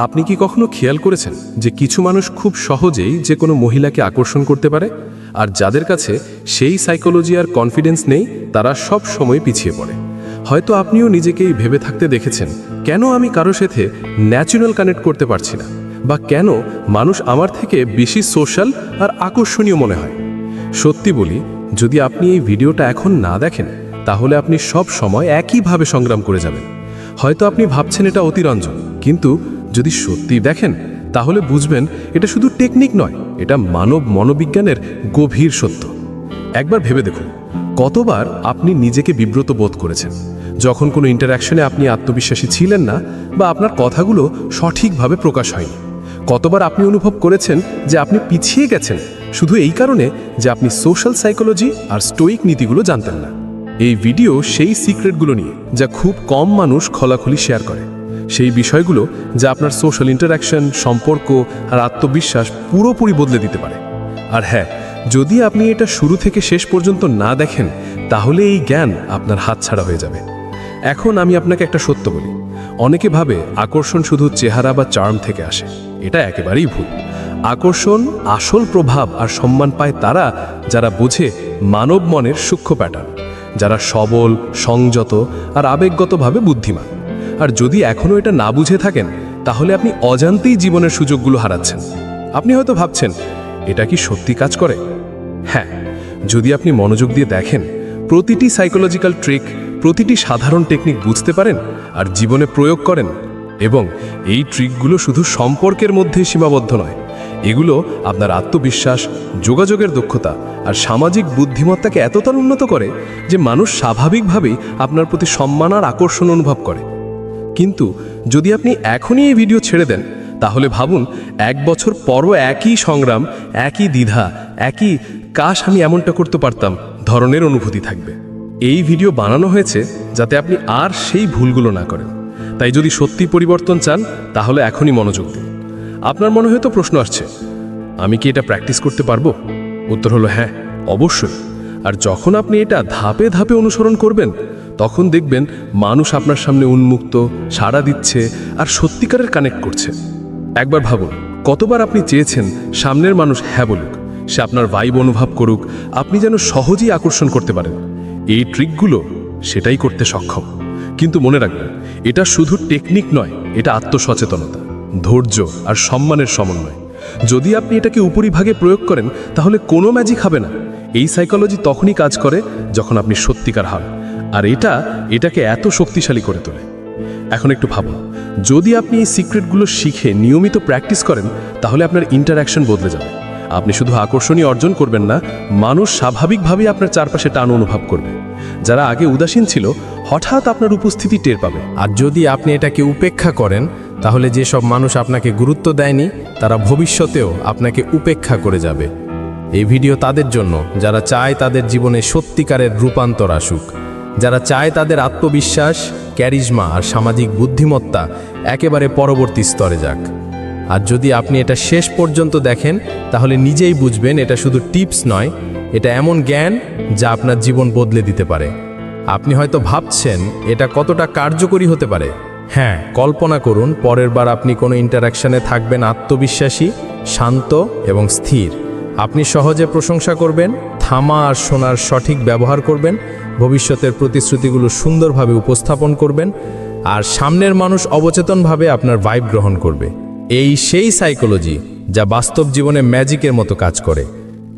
আপনি কি কখনো খেয়াল করেছেন যে কিছু মানুষ খুব সহজেই যে কোনো মহিলাকে আকর্ষণ করতে পারে, আর যাদের কাছে সেই সাইকোলজি আর কনফিডেন্স নেই তারা সব সময় পিছিয়ে পড়ে? হয়তো আপনিও নিজেকেই ভেবে থাকতে দেখেছেন, কেন আমি কারো সাথে ন্যাচারাল কানেক্ট করতে পারছি না, বা কেন মানুষ আমার থেকে বেশি সোশ্যাল আর আকর্ষণীয় মনে হয়। সত্যি বলি, যদি আপনি এই ভিডিওটা এখন না দেখেন তাহলে আপনি সব সময় একইভাবে সংগ্রাম করে যাবেন। হয়তো আপনি ভাবছেন এটা অতিরঞ্জন, কিন্তু যদি সত্যি দেখেন তাহলে বুঝবেন এটা শুধু টেকনিক নয়, এটা মানব মনোবিজ্ঞানের গভীর সত্য। একবার ভেবে দেখুন, কতবার আপনি নিজেকে বিব্রত বোধ করেছেন যখন কোনো ইন্টারঅ্যাকশনে আপনি আত্মবিশ্বাসী ছিলেন না, বা আপনার কথাগুলো সঠিকভাবে প্রকাশ হয়নি। কতবার আপনি অনুভব করেছেন যে আপনি পিছিয়ে গেছেন শুধু এই কারণে যে আপনি সোশ্যাল সাইকোলজি আর স্টোইক নীতিগুলো জানতেন না। এই ভিডিও সেই সিক্রেটগুলো নিয়ে যা খুব কম মানুষ খোলাখুলি শেয়ার করে, সেই বিষয়গুলো যা আপনার সোশ্যাল ইন্টারঅ্যাকশন, সম্পর্ক আর আত্মবিশ্বাস পুরোপুরি বদলে দিতে পারে। আর হ্যাঁ, যদি আপনি এটা শুরু থেকে শেষ পর্যন্ত না দেখেন তাহলে এই জ্ঞান আপনার হাতছাড়া হয়ে যাবে। এখন আমি আপনাকে একটা সত্য বলি, অনেকে ভাবে আকর্ষণ শুধু চেহারা বা চার্ম থেকে আসে। এটা একেবারেই ভুল। আকর্ষণ আসল প্রভাব আর সম্মান পায় তারা যারা বোঝে মানব মনের সূক্ষ্ম প্যাটার্ন, যারা সবল, সংযত আর আবেগগতভাবে বুদ্ধিমান। আর যদি এখনও এটা না বুঝে থাকেন তাহলে আপনি অজান্তেই জীবনের সুযোগগুলো হারাচ্ছেন। আপনি হয়তো ভাবছেন, এটা কি সত্যি কাজ করে? হ্যাঁ, যদি আপনি মনোযোগ দিয়ে দেখেন, প্রতিটি সাইকোলজিক্যাল ট্রিক, প্রতিটি সাধারণ টেকনিক বুঝতে পারেন আর জীবনে প্রয়োগ করেন, এবং এই ট্রিকগুলো শুধু সম্পর্কের মধ্যেই সীমাবদ্ধ নয়, এগুলো আপনার আত্মবিশ্বাস, যোগাযোগের দক্ষতা আর সামাজিক বুদ্ধিমত্তাকে এতটা উন্নত করে যে মানুষ স্বাভাবিকভাবেই আপনার প্রতি সম্মান আর আকর্ষণ অনুভব করে। কিন্তু যদি আপনি এখনই এই ভিডিও ছেড়ে দেন তাহলে ভাবুন, 1 বছর পরও একই সংগ্রাম, একই দ্বিধা, একই কাশ আমি এমনটা করতে পারতাম ধরনের অনুভূতি থাকবে। এই ভিডিও বানানো হয়েছে যাতে আপনি আর সেই ভুলগুলো না করেন। তাই যদি সত্যি পরিবর্তন চান তাহলে এখনই মনোযোগ দিন। আপনার মনে হয়তো প্রশ্ন আসছে, আমি কি এটা প্র্যাকটিস করতে পারবো? উত্তর হলো হ্যাঁ, অবশ্যই। আর যখন আপনি এটা ধাপে ধাপে অনুসরণ করবেন তখন দেখবেন মানুষ আপনার সামনে উন্মুক্ত, সাড়া দিচ্ছে আর সত্যিকারের কানেক্ট করছে। একবার ভাবুন, কতবার আপনি চেয়েছেন সামনের মানুষ হ্যাঁ বলুক, সে আপনার ভাইব অনুভব করুক, আপনি যেন সহজেই আকর্ষণ করতে পারেন। এই ট্রিকগুলো সেটাই করতে সক্ষম। কিন্তু মনে রাখবেন, এটা শুধু টেকনিক নয়, এটা আত্মসচেতনতা, ধৈর্য আর সম্মানের সমন্বয়। যদি আপনি এটাকে উপরিভাগে প্রয়োগ করেন তাহলে কোনো ম্যাজিক হবে না। এই সাইকোলজি তখনই কাজ করে যখন আপনি সত্যিকার হন, আর এটাকে এত শক্তিশালী করে তোলে। এখন একটু ভাবুন, যদি আপনি এই সিক্রেটগুলো শিখে নিয়মিত প্র্যাকটিস করেন তাহলে আপনার ইন্টারঅ্যাকশন বদলে যাবে। আপনি শুধু আকর্ষণই অর্জন করবেন না, মানুষ স্বাভাবিকভাবেই আপনার চারপাশে টান অনুভব করবে। যারা আগে উদাসীন ছিল হঠাৎ আপনার উপস্থিতি টের পাবে। আর যদি আপনি এটাকে উপেক্ষা করেন তাহলে যেসব মানুষ আপনাকে গুরুত্ব দেয়নি তারা ভবিষ্যতেও আপনাকে উপেক্ষা করে যাবে। এই ভিডিও তাদের জন্য যারা চায় তাদের জীবনে সত্যিকারের রূপান্তর আসুক, যারা চায় তাদের আত্মবিশ্বাস, ক্যারিজমা আর সামাজিক বুদ্ধিমত্তা একেবারে পরবর্তী স্তরে যাক। আর যদি আপনি এটা শেষ পর্যন্ত দেখেন তাহলে নিজেই বুঝবেন এটা শুধু টিপস নয়, এটা এমন জ্ঞান যা আপনার জীবন বদলে দিতে পারে। আপনি হয়তো ভাবছেন এটা কতটা কার্যকরী হতে পারে। হ্যাঁ, কল্পনা করুন পরের বার আপনি কোনো ইন্টারঅ্যাকশনে থাকবেন আত্মবিশ্বাসী, শান্ত এবং স্থির। আপনি সহজে প্রশংসা করবেন, থামা আর শোনার সঠিক ব্যবহার করবেন, ভবিষ্যতের প্রতিশ্রুতিগুলো সুন্দরভাবে উপস্থাপন করবেন, আর সামনের মানুষ অবচেতনভাবে আপনার ভাইব গ্রহণ করবে। এই সেই সাইকোলজি যা বাস্তব জীবনে ম্যাজিকের মতো কাজ করে।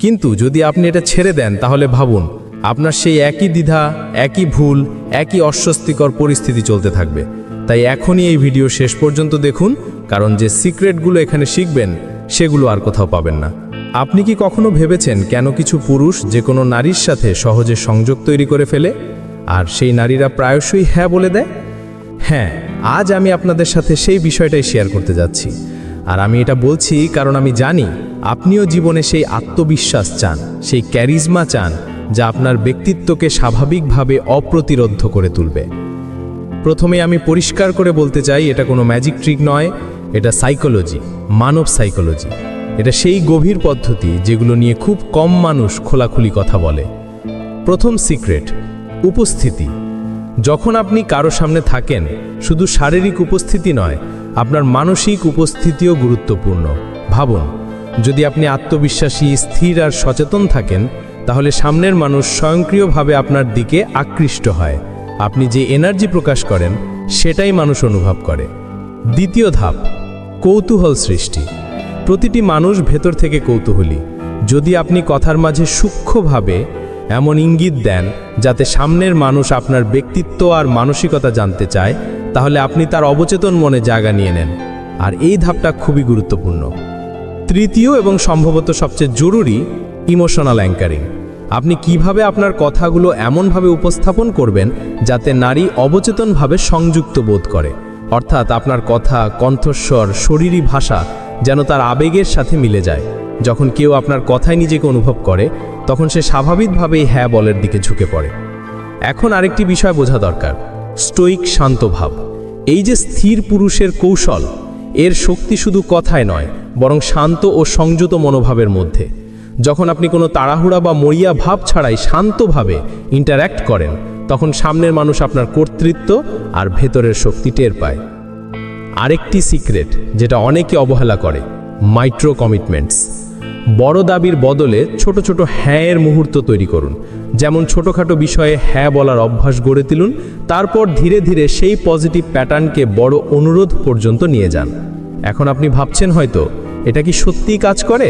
কিন্তু যদি আপনি এটা ছেড়ে দেন তাহলে ভাবুন, আপনার সেই একই দ্বিধা, একই ভুল, একই অস্বস্তিকর পরিস্থিতি চলতে থাকবে। তাই এখনই এই ভিডিও শেষ পর্যন্ত দেখুন, কারণ যে সিক্রেটগুলো এখানে শিখবেন সেগুলো আর কোথাও পাবেন না। আপনি কি কখনো ভেবেছেন কেন কিছু পুরুষ যে কোনো নারীর সাথে সহজে সংযোগ তৈরি করে ফেলে আর সেই নারীরা প্রায়শই হ্যাঁ বলে দেয়? হ্যাঁ, আজ আমি আপনাদের সাথে সেই বিষয়টাই শেয়ার করতে যাচ্ছি। আর আমি এটা বলছি কারণ আমি জানি আপনিও জীবনে সেই আত্মবিশ্বাস চান, সেই ক্যারিজমা চান যা আপনার ব্যক্তিত্বকে স্বাভাবিকভাবে অপ্রতিরোধ্য করে তুলবে। প্রথমে আমি পরিষ্কার করে বলতে চাই, এটা কোনো ম্যাজিক ট্রিক নয়, এটা সাইকোলজি, মানব সাইকোলজি। এটা সেই গভীর পদ্ধতি যেগুলো নিয়ে খুব কম মানুষ খোলাখুলি কথা বলে। প্রথম সিক্রেট, উপস্থিতি। যখন আপনি কারো সামনে থাকেন, শুধু শারীরিক উপস্থিতি নয়, আপনার মানসিক উপস্থিতিও গুরুত্বপূর্ণ। ভাবুন, যদি আপনি আত্মবিশ্বাসী, স্থির আর সচেতন থাকেন, তাহলে সামনের মানুষ স্বয়ংক্রিয়ভাবে আপনার দিকে আকৃষ্ট হয়। আপনি যে এনার্জি প্রকাশ করেন সেটাই মানুষ অনুভব করে। দ্বিতীয় ধাপ, কৌতূহল সৃষ্টি। প্রতিটি মানুষ ভেতর থেকে কৌতূহলী। যদি আপনি কথার মাঝে সূক্ষ্মভাবে এমন ইঙ্গিত দেন যাতে সামনের মানুষ আপনার ব্যক্তিত্ব আর মানসিকতা জানতে চায়, তাহলে আপনি তার অবচেতন মনে জায়গা নিয়ে নেন। আর এই ধাপটা খুবই গুরুত্বপূর্ণ। তৃতীয় এবং সম্ভবত সবচেয়ে জরুরি, ইমোশনাল অ্যাঙ্কারিং। আপনি কিভাবে আপনার কথাগুলো এমনভাবে উপস্থাপন করবেন যাতে নারী অবচেতনভাবে সংযুক্ত বোধ করে, অর্থাৎ আপনার কথা, কণ্ঠস্বর, শরীরী ভাষা যেন তার আবেগের সাথে মিলে যায়। যখন কেউ আপনার কথায় নিজেকে অনুভব করে, তখন সে স্বাভাবিকভাবেই হ্যাঁ বলের দিকে ঝুঁকে পড়ে। এখন আরেকটি বিষয় বোঝা দরকার, স্টোইক শান্ত ভাব। এই যে স্থির পুরুষের কৌশল, এর শক্তি শুধু কথায় নয়, বরং শান্ত ও সংযত মনোভাবের মধ্যে। যখন আপনি কোনো তাড়াহুড়া বা মরিয়া ভাব ছাড়াই শান্তভাবে ইন্টারঅ্যাক্ট করেন, তখন সামনের মানুষ আপনার কর্তৃত্ব আর ভেতরের শক্তি টের পায়। আরেকটি সিক্রেট যেটা অনেকে অবহেলা করে, মাইক্রো কমিটমেন্টস। বড় দাবির বদলে ছোট ছোট হ্যাঁয়ের মুহূর্ত তৈরি করুন। যেমন ছোটোখাটো বিষয়ে হ্যাঁ বলার অভ্যাস গড়ে তুলুন, তারপর ধীরে ধীরে সেই পজিটিভ প্যাটার্নকে বড় অনুরোধ পর্যন্ত নিয়ে যান। এখন আপনি ভাবছেন হয়তো, এটা কি সত্যিই কাজ করে?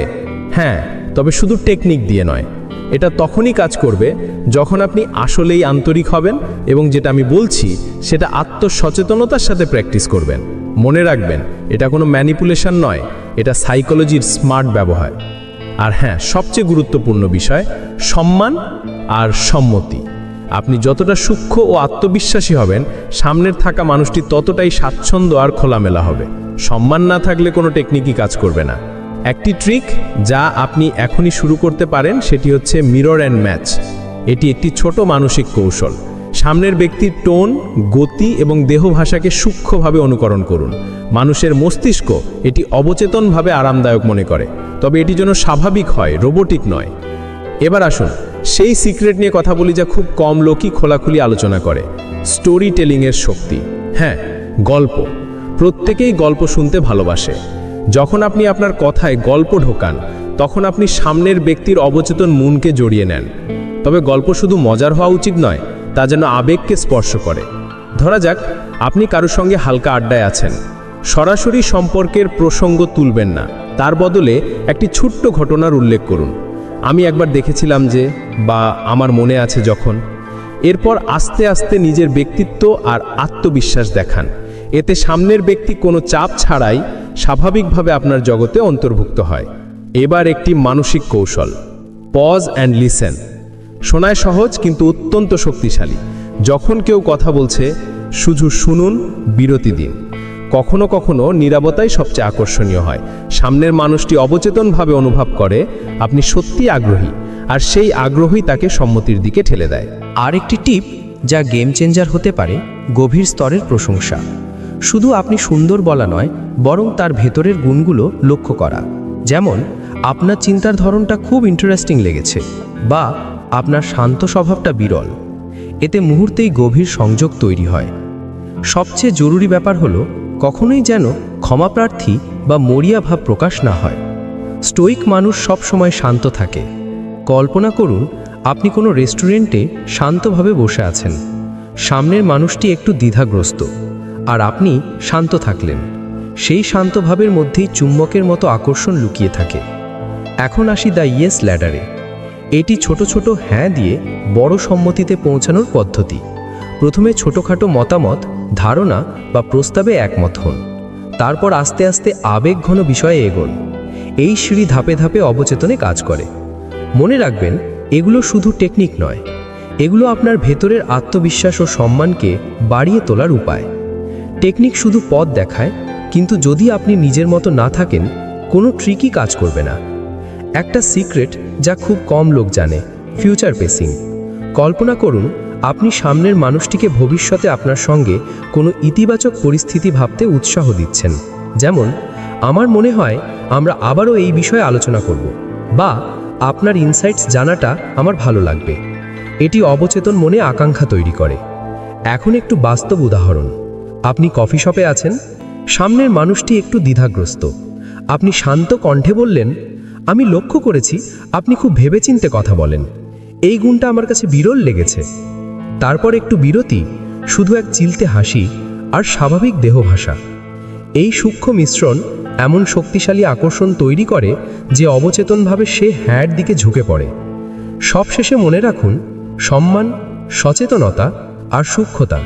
হ্যাঁ, তবে শুধু টেকনিক দিয়ে নয়। এটা তখনই কাজ করবে যখন আপনি আসলেই আন্তরিক হবেন এবং যেটা আমি বলছি সেটা আত্মসচেতনতার সাথে প্র্যাকটিস করবেন। মনে রাখবেন, এটা কোনো ম্যানিপুলেশন নয়, এটা সাইকোলজির স্মার্ট ব্যবহার। আর হ্যাঁ, সবচেয়ে গুরুত্বপূর্ণ বিষয়, সম্মান আর সম্মতি। আপনি যতটা সূক্ষ্ম ও আত্মবিশ্বাসী হবেন, সামনের থাকা মানুষটি ততটাই স্বাচ্ছন্দ্য আর খোলামেলা হবে। সম্মান না থাকলে কোনো টেকনিকই কাজ করবে না। একটি ট্রিক যা আপনি এখনই শুরু করতে পারেন সেটি হচ্ছে মিরর অ্যান্ড ম্যাচ। এটি একটি ছোট মানসিক কৌশল। সামনের ব্যক্তির টোন, গতি এবং দেহ ভাষাকে সূক্ষ্মভাবে অনুকরণ করুন। মানুষের মস্তিষ্ক এটি অবচেতনভাবে আরামদায়ক মনে করে, তবে এটি যেন স্বাভাবিক হয়, রোবোটিক নয়। এবার আসুন সেই সিক্রেট নিয়ে কথা বলি যা খুব কম লোকই খোলাখুলি আলোচনা করে, স্টোরি টেলিংয়ের শক্তি। হ্যাঁ, গল্প। প্রত্যেকেই গল্প শুনতে ভালোবাসে। যখন আপনি আপনার কথায় গল্প ঢোকান, তখন আপনি সামনের ব্যক্তির অবচেতন মনকে জড়িয়ে নেন। তবে গল্প শুধু মজার হওয়া উচিত নয়, তা যেন আবেগকে স্পর্শ করে। ধরা যাক, আপনি কারোর সঙ্গে হালকা আড্ডায় আছেন। সরাসরি সম্পর্কের প্রসঙ্গ তুলবেন না, তার বদলে একটি ছোট্ট ঘটনার উল্লেখ করুন। আমি একবার দেখেছিলাম যে, বা আমার মনে আছে যখন। এরপর আস্তে আস্তে নিজের ব্যক্তিত্ব আর আত্মবিশ্বাস দেখান। এতে সামনের ব্যক্তি কোনো চাপ ছাড়াই স্বাভাবিকভাবে আপনার জগতে অন্তর্ভুক্ত হয়। এবার একটি মানসিক কৌশল, পজ অ্যান্ড লিসেন। শোনায় সহজ কিন্তু অত্যন্ত শক্তিশালী। যখন কেউ কথা বলছে, শুধু শুনুন, বিরতি দিন। কখনো কখনো নীরবতাই সবচেয়ে আকর্ষণীয় হয়। সামনের মানুষটি অবচেতনভাবে অনুভব করে আপনি সত্যি আগ্রহী, আর সেই আগ্রহই তাকে সম্মতির দিকে ঠেলে দেয়। আর একটি টিপ যা গেম চেঞ্জার হতে পারে, গভীর স্তরের প্রশংসা। শুধু আপনি সুন্দর বলা নয়, বরং তার ভেতরের গুণগুলো লক্ষ্য করা। যেমন, আপনার চিন্তার ধরনটা খুব ইন্টারেস্টিং লেগেছে, বা আপনার শান্ত স্বভাবটা বিরল। এতে মুহূর্তেই গভীর সংযোগ তৈরি হয়। সবচেয়ে জরুরি ব্যাপার হলো, কখনোই যেন ক্ষমাপ্রার্থী বা মরিয়া ভাব প্রকাশ না হয়। স্টোইক মানুষ সবসময় শান্ত থাকে। কল্পনা করুন, আপনি কোনো রেস্টুরেন্টে শান্তভাবে বসে আছেন। সামনের মানুষটি একটু দ্বিধাগ্রস্ত, আর আপনি শান্ত থাকলেন। সেই শান্ত ভাবের মধ্যেই চুম্বকের মতো আকর্ষণ লুকিয়ে থাকে। এখন আসি দ্য ইয়েস ল্যাডারে। এটি ছোট ছোট হ্যাঁ দিয়ে বড় সম্মতিতে পৌঁছানোর পদ্ধতি। প্রথমে ছোটোখাটো মতামত, ধারণা বা প্রস্তাবে একমত হন। তারপর আস্তে আস্তে আবেগঘন বিষয়ে এগোন। এই সিঁড়ি ধাপে ধাপে অবচেতনে কাজ করে। মনে রাখবেন, এগুলো শুধু টেকনিক নয়, এগুলো আপনার ভেতরের আত্মবিশ্বাস ও সম্মানকে বাড়িয়ে তোলার উপায়। টেকনিক শুধু পথ দেখায়, কিন্তু যদি আপনি নিজের মতো না থাকেন, কোনো ট্রিকই কাজ করবে না। একটা সিক্রেট যা খুব কম লোক জানে, ফিউচার পেসিং। কল্পনা করুন, আপনি সামনের মানুষটিকে ভবিষ্যতে আপনার সঙ্গে কোনো ইতিবাচক পরিস্থিতি ভাবতে উৎসাহ দিচ্ছেন। যেমন, আমার মনে হয় আমরা আবারও এই বিষয়ে আলোচনা করব, বা আপনার ইনসাইটস জানাটা আমার ভালো লাগবে। এটি অবচেতন মনে আকাঙ্ক্ষা তৈরি করে। এখন একটু বাস্তব উদাহরণ। আপনি কফি শপে আছেন, সামনের মানুষটি একটু দ্বিধাগ্রস্ত। আপনি শান্ত কণ্ঠে বললেন, আমি লক্ষ্য করেছি আপনি খুব ভেবেচিন্তে কথা বলেন। এই গুণটা আমার কাছে বিরল লেগেছে। তারপর একটু বিরতি, শুধু এক চিলতে হাসি আর স্বাভাবিক দেহভাষা। এই সূক্ষ্ম মিশ্রণ এমন শক্তিশালী আকর্ষণ তৈরি করে যে অবচেতনভাবে সে হ্যাঁর দিকে ঝুঁকে পড়ে। সবশেষে মনে রাখুন, সম্মান, সচেতনতা আর সূক্ষ্মতা,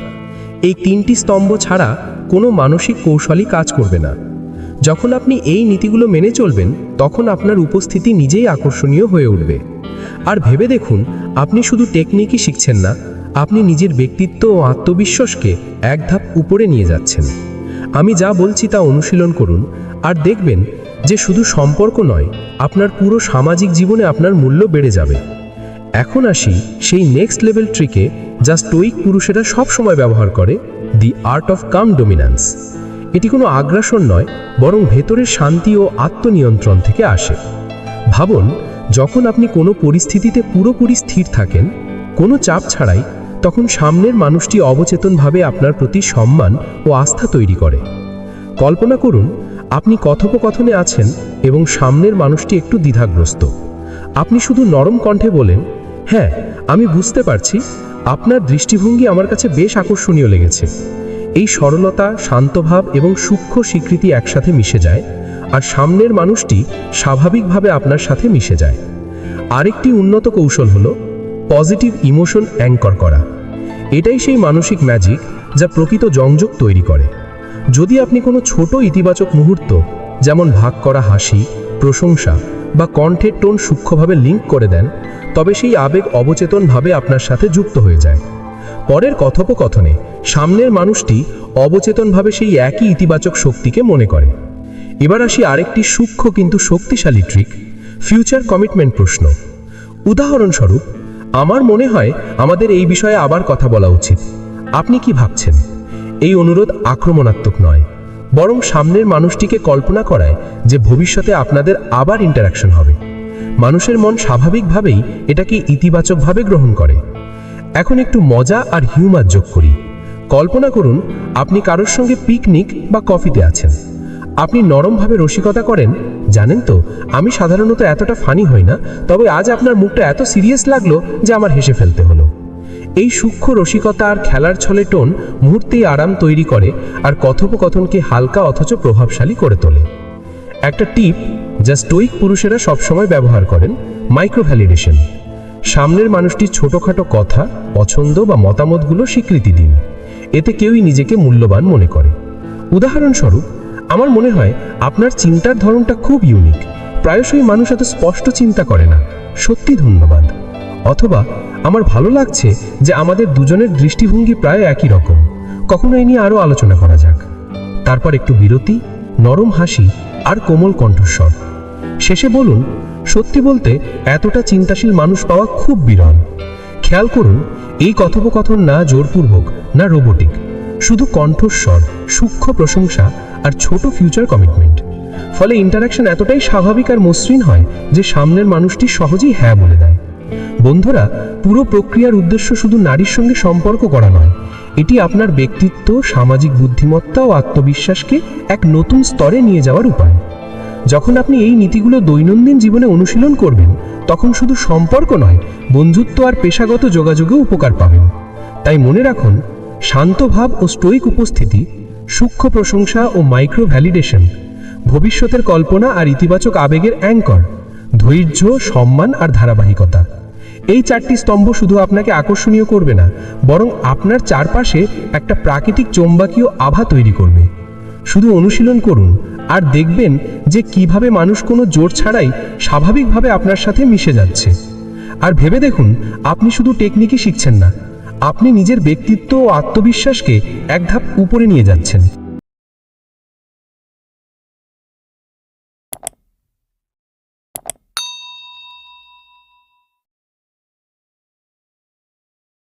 এই তিনটি স্তম্ভ ছাড়া কোনো মানসিক কৌশলই কাজ করবে না। যখন আপনি এই নীতিগুলো মেনে চলবেন, তখন আপনার উপস্থিতি নিজেই আকর্ষণীয় হয়ে উঠবে। আর ভেবে দেখুন, আপনি শুধু টেকনিকই শিখছেন না, আপনি নিজের ব্যক্তিত্ব ও আত্মবিশ্বাসকে এক ধাপ উপরে নিয়ে যাচ্ছেন। আমি যা বলছি তা অনুশীলন করুন, আর দেখবেন যে শুধু সম্পর্ক নয়, আপনার পুরো সামাজিক জীবনে আপনার মূল্য বেড়ে যাবে। এখন আসি সেই নেক্সট লেভেল ট্রিকে, যা স্টোইক পুরুষেরা সব সময় ব্যবহার করে, দি আর্ট অফ কাম ডোমিন্যান্স। এটি কোনো আগ্রাসন নয়, বরং ভেতরের শান্তি ও আত্মনিয়ন্ত্রণ থেকে আসে। ভাবুন, যখন আপনি কোনো পরিস্থিতিতে পুরোপুরি স্থির থাকেন, কোনো চাপ ছাড়াই, তখন সামনের মানুষটি অবচেতনভাবে আপনার প্রতি সম্মান ও আস্থা তৈরি করে। কল্পনা করুন, আপনি কথোপকথনে আছেন এবং সামনের মানুষটি একটু দ্বিধাগ্রস্ত। আপনি শুধু নরম কণ্ঠে বলেন, হ্যাঁ, আমি বুঝতে পারছি, আপনার দৃষ্টিভঙ্গি আমার কাছে বেশ আকর্ষণীয় লেগেছে। এই সরলতা, শান্তভাব এবং সূক্ষ্ম স্বীকৃতি একসাথে মিশে যায়, আর সামনের মানুষটি স্বাভাবিকভাবে আপনার সাথে মিশে যায়। আরেকটি উন্নত কৌশল হলো পজিটিভ ইমোশন অ্যাঙ্কর করা। এটাই সেই মানসিক ম্যাজিক যা প্রকৃত সংযোগ তৈরি করে। যদি আপনি কোনো ছোট ইতিবাচক মুহূর্ত, যেমন ভাগ করা হাসি, প্রশংসা বা কণ্ঠের টোন সূক্ষ্মভাবে লিঙ্ক করে দেন, তবে সেই আবেগ অবচেতনভাবে আপনার সাথে যুক্ত হয়ে যায়। পরের কথোপকথনে সামনের মানুষটি অবচেতনভাবে সেই একই ইতিবাচক শক্তিকে মনে করে। এবার আসি আরেকটি সূক্ষ্ম কিন্তু শক্তিশালী ট্রিক, ফিউচার কমিটমেন্ট প্রশ্ন। উদাহরণস্বরূপ, আমার মনে হয় আমাদের এই বিষয়ে আবার কথা বলা উচিত, আপনি কি ভাবছেন? এই অনুরোধ আক্রমণাত্মক নয়, বরং সামনের মানুষটিকে কল্পনা করায় যে ভবিষ্যতে আপনাদের আবার ইন্টারাকশন হবে। মানুষের মন স্বাভাবিকভাবেই এটাকে ইতিবাচকভাবে গ্রহণ করে। এখন একটু মজা আর হিউমার যোগ করি। কল্পনা করুন, আপনি কারোর সঙ্গে পিকনিক বা কফিতে আছেন। আপনি নরমভাবে রসিকতা করেন, জানেন তো, আমি সাধারণত এতটা ফানি হই না, তবে আজ আপনার মুখটা এত সিরিয়াস লাগলো যে আমার হেসে ফেলতে হলো। এই সূক্ষ্ম রসিকতা আর খেলার ছলে টোন মুহূর্তেই আরাম তৈরি করে আর কথোপকথনকে হালকা অথচ প্রভাবশালী করে তোলে। একটা টিপ যা স্টোইক পুরুষেরা সবসময় ব্যবহার করেন, মাইক্রো ভ্যালিডেশন। সামনের মানুষটির ছোটখাটো কথা, পছন্দ বা মতামতগুলো স্বীকৃতি দিন। এতে কেউই নিজেকে মূল্যবান মনে করে। উদাহরণস্বরূপ, আমার মনে হয় আপনার চিন্তার ধরনটা খুব ইউনিক, প্রায়শই মানুষ এত স্পষ্ট চিন্তা করে না, সত্যি ধন্যবাদ। অথবা, আমার ভালো লাগছে যে আমাদের দুজনের দৃষ্টিভঙ্গি প্রায় একই রকম, কখনো এই নিয়ে আরও আলোচনা করা যাক। তারপর একটু বিরতি, নরম হাসি আর কোমল কণ্ঠস্বর। শেষে বলুন, সত্যি বলতে এতটা চিন্তাশীল মানুষ পাওয়া খুব বিরল। খেয়াল করুন, এই কথোপকথন না জোরপূর্বক না রোবোটিক, শুধু কণ্ঠস্বর, সূক্ষ্ম প্রশংসা আর ছোট ফিউচার কমিটমেন্ট। ফলে ইন্টারাকশন এতটাই স্বাভাবিক আর মসৃণ হয় যে সামনের মানুষটি সহজেই হ্যাঁ বলে দেয়। বন্ধুরা, পুরো প্রক্রিয়ার উদ্দেশ্য শুধু নারীর সঙ্গে সম্পর্ক করা নয়, এটি আপনার ব্যক্তিত্ব, সামাজিক বুদ্ধিমত্তা ও আত্মবিশ্বাসকে এক নতুন স্তরে নিয়ে যাওয়ার উপায়। যখন আপনি এই নীতিগুলো দৈনন্দিন জীবনে অনুশীলন করবেন, তখন শুধু সম্পর্ক নয়, বন্ধুত্ব আর পেশাগত যোগাযোগেও উপকার পাবেন। তাই মনে রাখুন, শান্ত ভাব ও স্টোইক উপস্থিতি, সূক্ষ্ম প্রশংসা ও মাইক্রো ভ্যালিডেশন, ভবিষ্যতের কল্পনা আর ইতিবাচক আবেগের অ্যাঙ্কর, ধৈর্য, সম্মান আর ধারাবাহিকতা। এই চারটি স্তম্ভ শুধু আপনাকে আকর্ষণীয় করবে না, বরং আপনার চারপাশে একটা প্রাকৃতিক চৌম্বকীয় আভা তৈরি করবে। শুধু অনুশীলন করুন আর দেখবেন যে কিভাবে মানুষ কোনো জোর ছাড়াই স্বাভাবিকভাবে আপনার সাথে মিশে যাচ্ছে। আর ভেবে দেখুন, আপনি শুধু টেকনিকই শিখছেন না, আপনি নিজের ব্যক্তিত্ব ও আত্মবিশ্বাসকে এক ধাপ উপরে নিয়ে যাচ্ছেন।